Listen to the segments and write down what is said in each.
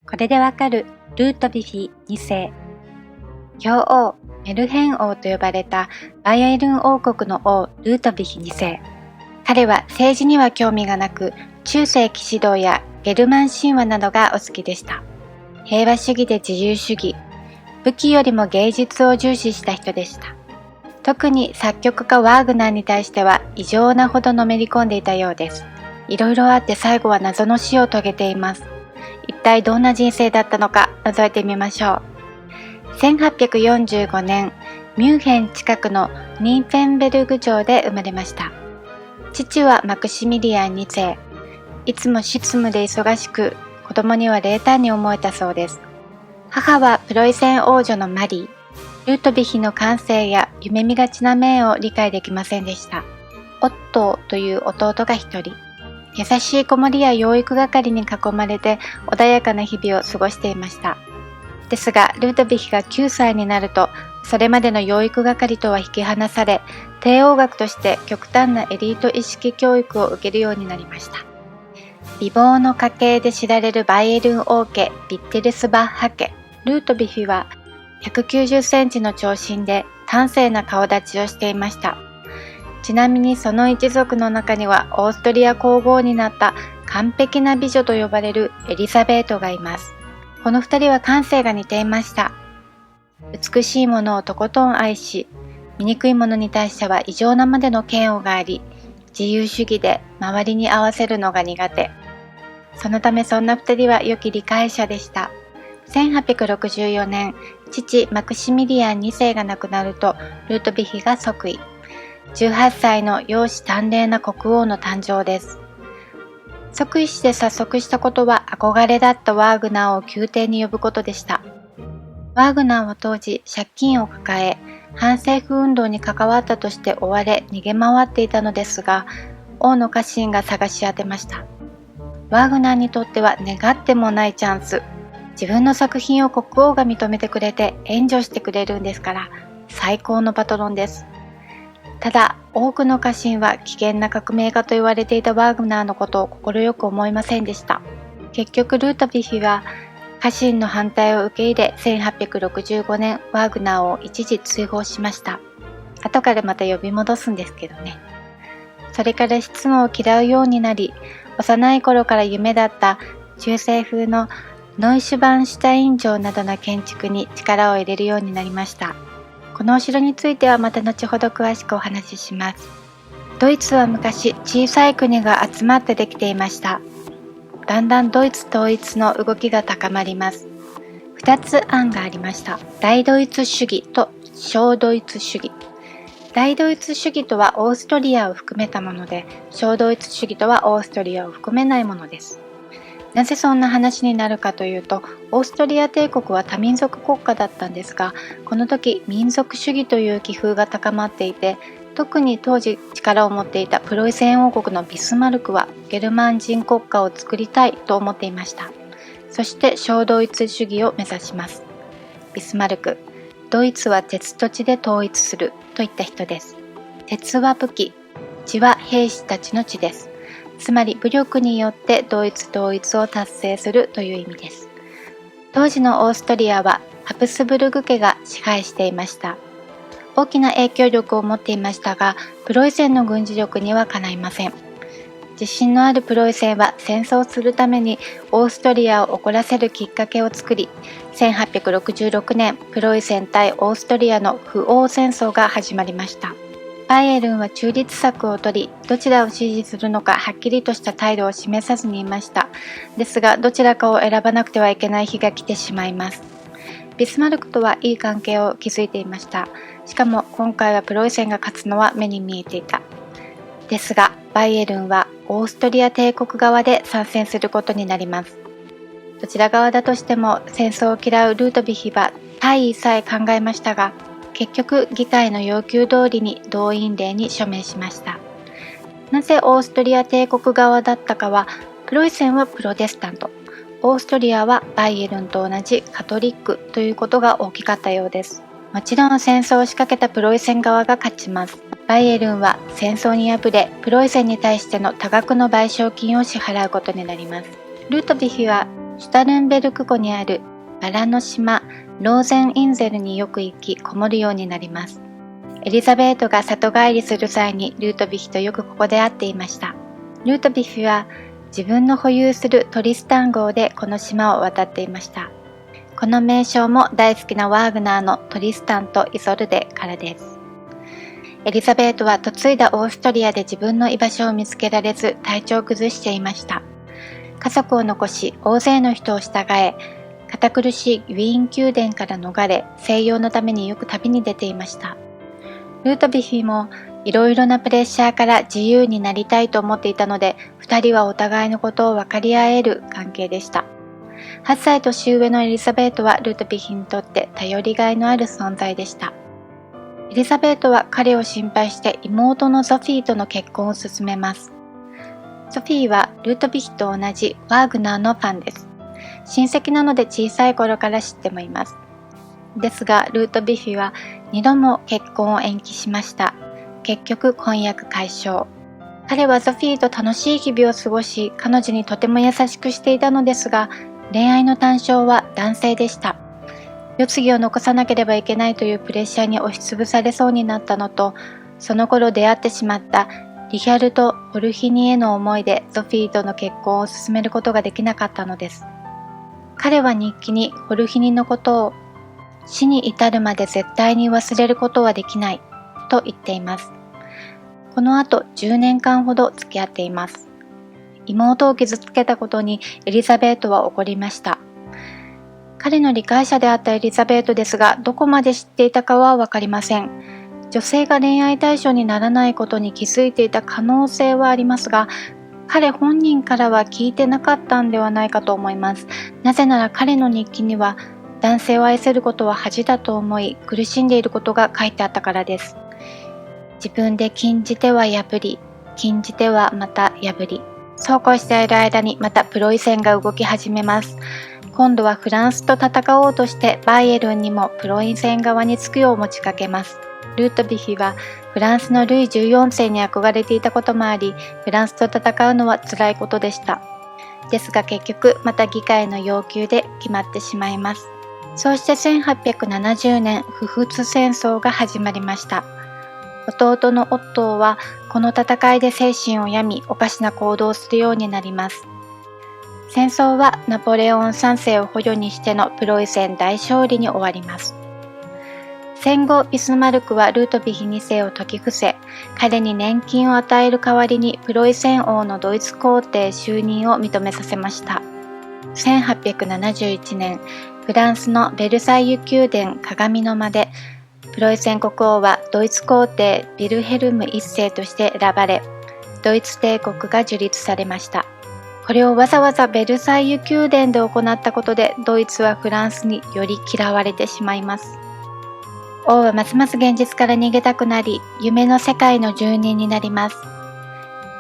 これでわかるルートヴィヒ2世。教王メルヘン王と呼ばれたバイエルン王国の王ルートヴィヒ2世。彼は政治には興味がなく、中世騎士道やゲルマン神話などがお好きでした。平和主義で自由主義、武器よりも芸術を重視した人でした。特に作曲家ワーグナーに対しては異常なほどのめり込んでいたようです。いろいろあって最後は謎の死を遂げています。一体どんな人生だったのか覗いてみましょう。1845年、ミュンヘン近くのニーフェンベルグ城で生まれました。父はマクシミリアン2世。いつも執務で忙しく、子供には冷淡に思えたそうです。母はプロイセン王女のマリー。ルートヴィヒの感性や夢見がちな面を理解できませんでした。オットーという弟が一人。優しい子守や養育係に囲まれて穏やかな日々を過ごしていました。ですが、ルートヴィヒが9歳になると、それまでの養育係とは引き離され、帝王学として極端なエリート意識教育を受けるようになりました。美貌の家系で知られるバイエルン王家ビッテルスバッハ家。ルートヴィヒは190センチの長身で端正な顔立ちをしていました。ちなみにその一族の中にはオーストリア皇后になった完璧な美女と呼ばれるエリザベートがいます。この二人は感性が似ていました。美しいものをとことん愛し、醜いものに対しては異常なまでの嫌悪があり、自由主義で周りに合わせるのが苦手。そのためそんな二人は良き理解者でした。1864年、父マクシミリアン2世が亡くなると、ルートヴィヒが即位。18歳の容姿端麗な国王の誕生です。即位して早速したことは憧れだったワーグナーを宮廷に呼ぶことでした。ワーグナーは当時借金を抱え、反政府運動に関わったとして追われ逃げ回っていたのですが、王の家臣が探し当てました。ワーグナーにとっては願ってもないチャンス。自分の作品を国王が認めてくれて援助してくれるんですから、最高のパトロンです。ただ、多くの家臣は危険な革命家と言われていたワーグナーのことを快く思いませんでした。結局ルートヴィヒは家臣の反対を受け入れ、1865年ワーグナーを一時追放しました。後からまた呼び戻すんですけどね。それから執務を嫌うようになり、幼い頃から夢だった中世風のノイシュバンシュタイン城などの建築に力を入れるようになりました。このお城についてはまた後ほど詳しくお話しします。ドイツは昔小さい国が集まってできていました。だんだんドイツ統一の動きが高まります。2つ案がありました。大ドイツ主義と小ドイツ主義。大ドイツ主義とはオーストリアを含めたもので、小ドイツ主義とはオーストリアを含めないものです。なぜそんな話になるかというと、オーストリア帝国は多民族国家だったんですが、この時民族主義という気風が高まっていて、特に当時力を持っていたプロイセン王国のビスマルクはゲルマン人国家を作りたいと思っていました。そして小ドイツ主義を目指します。ビスマルク、ドイツは鉄と地で統一するといった人です。鉄は武器、地は兵士たちの地です。つまり武力によってドイツ統一を達成するという意味です。当時のオーストリアはハプスブルグ家が支配していました。大きな影響力を持っていましたが、プロイセンの軍事力にはかないません。自信のあるプロイセンは戦争するためにオーストリアを怒らせるきっかけを作り、1866年プロイセン対オーストリアの不王戦争が始まりました。バイエルンは中立策を取り、どちらを支持するのかはっきりとした態度を示さずにいました。ですが、どちらかを選ばなくてはいけない日が来てしまいます。ビスマルクとはいい関係を築いていました。しかも今回はプロイセンが勝つのは目に見えていた。ですが、バイエルンはオーストリア帝国側で参戦することになります。どちら側だとしても戦争を嫌うルートヴィヒは大義さえ考えましたが、結局議会の要求通りに動員令に署名しました。なぜオーストリア帝国側だったかは、プロイセンはプロテスタント、オーストリアはバイエルンと同じカトリックということが大きかったようです。もちろん戦争を仕掛けたプロイセン側が勝ちます。バイエルンは戦争に敗れ、プロイセンに対しての多額の賠償金を支払うことになります。ルートヴィヒはシュタルンベルク湖にあるバラの島ローゼンインゼルによく行きこもるようになります。エリザベートが里帰りする際にルートヴィヒとよくここで会っていました。ルートヴィヒは自分の保有するトリスタン号でこの島を渡っていました。この名称も大好きなワーグナーのトリスタンとイソルデからです。エリザベートは嫁いだオーストリアで自分の居場所を見つけられず体調を崩していました。家族を残し大勢の人を従え、堅苦しいウィーン宮殿から逃れ、静養のためによく旅に出ていました。ルートヴィヒもいろいろなプレッシャーから自由になりたいと思っていたので、二人はお互いのことを分かり合える関係でした。8歳年上のエリザベートはルートヴィヒにとって頼りがいのある存在でした。エリザベートは彼を心配して妹のゾフィーとの結婚を勧めます。ゾフィーはルートヴィヒと同じワーグナーのファンです。親戚なので小さい頃から知ってもいます。ですがルートヴィヒは2度も結婚を延期しました。結局婚約解消。彼はゾフィーと楽しい日々を過ごし、彼女にとても優しくしていたのですが、恋愛の対象は男性でした。世継ぎを残さなければいけないというプレッシャーに押しつぶされそうになったのと、その頃出会ってしまったリヒャルト・ホルヒニへの思いでゾフィーとの結婚を進めることができなかったのです。彼は日記にホルヒニのことを死に至るまで絶対に忘れることはできないと言っています。この後10年間ほど付き合っています。妹を傷つけたことにエリザベートは怒りました。彼の理解者であったエリザベートですが、どこまで知っていたかはわかりません。女性が恋愛対象にならないことに気づいていた可能性はありますが、彼本人からは聞いてなかったんではないかと思います。なぜなら彼の日記には、男性を愛せることは恥だと思い、苦しんでいることが書いてあったからです。自分で禁じては破り、禁じてはまた破り。そうこうしている間にまたプロイセンが動き始めます。今度はフランスと戦おうとしてバイエルンにもプロイセン側につくよう持ちかけます。ルートヴィヒはフランスのルイ14世に憧れていたこともあり、フランスと戦うのは辛いことでした。ですが結局また議会の要求で決まってしまいます。そうして1870年、不仏戦争が始まりました。弟のオットーはこの戦いで精神を病み、おかしな行動をするようになります。戦争はナポレオン3世を捕虜にしてのプロイセン大勝利に終わります。戦後ビスマルクはルートヴィヒ2世を説き伏せ、彼に年金を与える代わりにプロイセン王のドイツ皇帝就任を認めさせました。1871年、フランスのベルサイユ宮殿鏡の間で、プロイセン国王はドイツ皇帝ヴィルヘルム1世として選ばれ、ドイツ帝国が樹立されました。これをわざわざベルサイユ宮殿で行ったことで、ドイツはフランスにより嫌われてしまいます。王はますます現実から逃げたくなり、夢の世界の住人になります。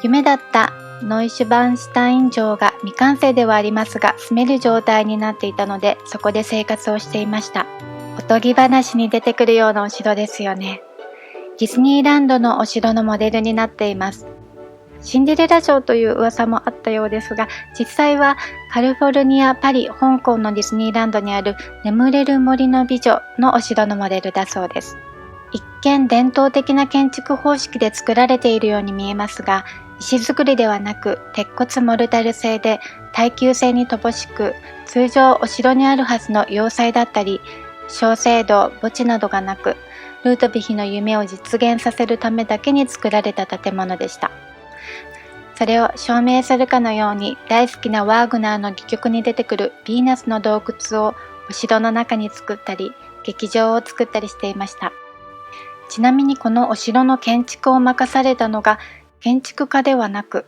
夢だったノイシュバンシュタイン城が未完成ではありますが、住める状態になっていたので、そこで生活をしていました。おとぎ話に出てくるようなお城ですよね。ディズニーランドのお城のモデルになっています。シンデレラ城という噂もあったようですが、実際はカリフォルニア、パリ、香港のディズニーランドにある眠れる森の美女のお城のモデルだそうです。一見伝統的な建築方式で作られているように見えますが、石造りではなく鉄骨モルタル製で耐久性に乏しく、通常お城にあるはずの要塞だったり、小聖堂、墓地などがなく、ルートヴィヒの夢を実現させるためだけに作られた建物でした。それを証明するかのように、大好きなワーグナーの戯曲に出てくるヴィーナスの洞窟をお城の中に作ったり、劇場を作ったりしていました。ちなみにこのお城の建築を任されたのが建築家ではなく、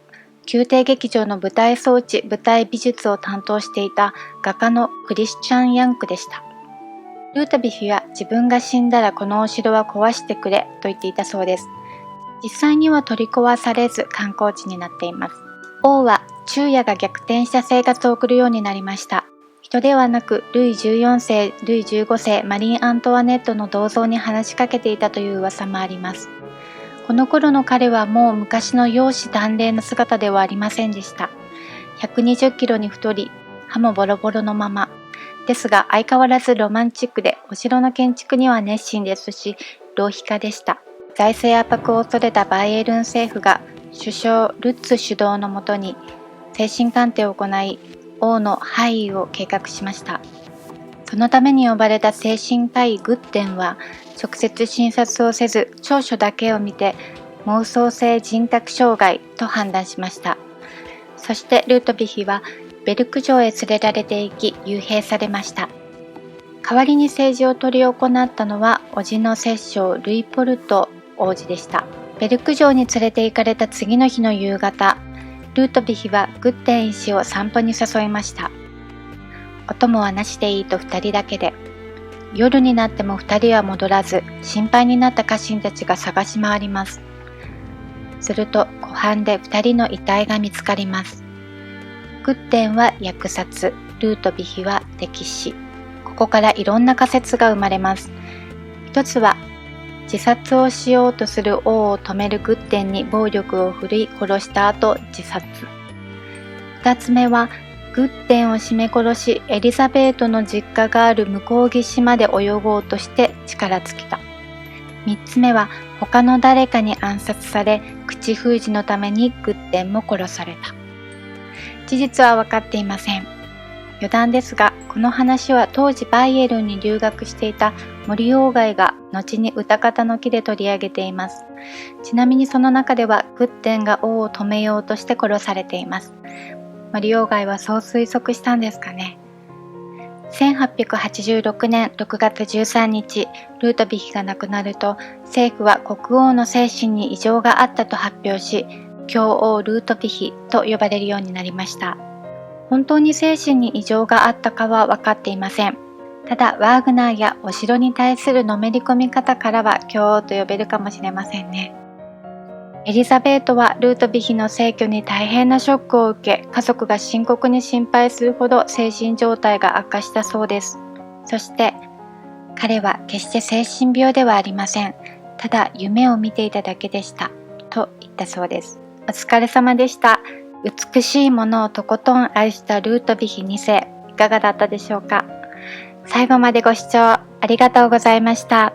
宮廷劇場の舞台装置、舞台美術を担当していた画家のクリスチャン・ヤンクでした。ルートヴィヒは自分が死んだらこのお城は壊してくれと言っていたそうです。実際には取り壊されず観光地になっています。王は昼夜が逆転した生活を送るようになりました。人ではなくルイ14世、ルイ15世、マリー・アントワネットの銅像に話しかけていたという噂もあります。この頃の彼はもう昔の容姿端麗な姿ではありませんでした。120キロに太り、歯もボロボロのまま。ですが相変わらずロマンチックで、お城の建築には熱心ですし、浪費家でした。財政圧迫を恐れたバイエルン政府が首相ルッツ主導のもとに精神鑑定を行い、王の廃位を計画しました。そのために呼ばれた精神科医グッテンは、直接診察をせず調書だけを見て妄想性人格障害と判断しました。そしてルートヴィヒはベルク城へ連れられて行き幽閉されました。代わりに政治を執り行ったのは叔父の摂政ルイポルト王子でした。ベルク城に連れて行かれた次の日の夕方、ルートヴィヒはグッテン医師を散歩に誘いました。お供はなしでいいと2人だけで。夜になっても2人は戻らず、心配になった家臣たちが探し回ります。すると湖畔で2人の遺体が見つかります。グッテンは虐殺、ルートヴィヒは溺死。ここからいろんな仮説が生まれます。一つは、自殺をしようとする王を止めるグッテンに暴力を振るい殺した後自殺。二つ目は、グッテンを絞め殺し、エリザベートの実家がある向こう岸まで泳ごうとして力尽きた。三つ目は、他の誰かに暗殺され、口封じのためにグッテンも殺された。事実は分かっていません。余談ですが、この話は当時バイエルンに留学していた森鴎外が後に歌方の木で取り上げています。ちなみにその中ではグッテンが王を止めようとして殺されています。森鴎外はそう推測したんですかね。1886年6月13日、ルートヴィヒが亡くなると、政府は国王の精神に異常があったと発表し、教王ルートヴィヒと呼ばれるようになりました。本当に精神に異常があったかは分かっていません。ただ、ワーグナーやお城に対するのめり込み方からは教王と呼べるかもしれませんね。エリザベートはルートヴィヒの逝去に大変なショックを受け、家族が深刻に心配するほど精神状態が悪化したそうです。そして、彼は決して精神病ではありません。ただ夢を見ていただけでした。と言ったそうです。お疲れ様でした。美しいものをとことん愛したルートヴィヒ2世、いかがだったでしょうか。最後までご視聴ありがとうございました。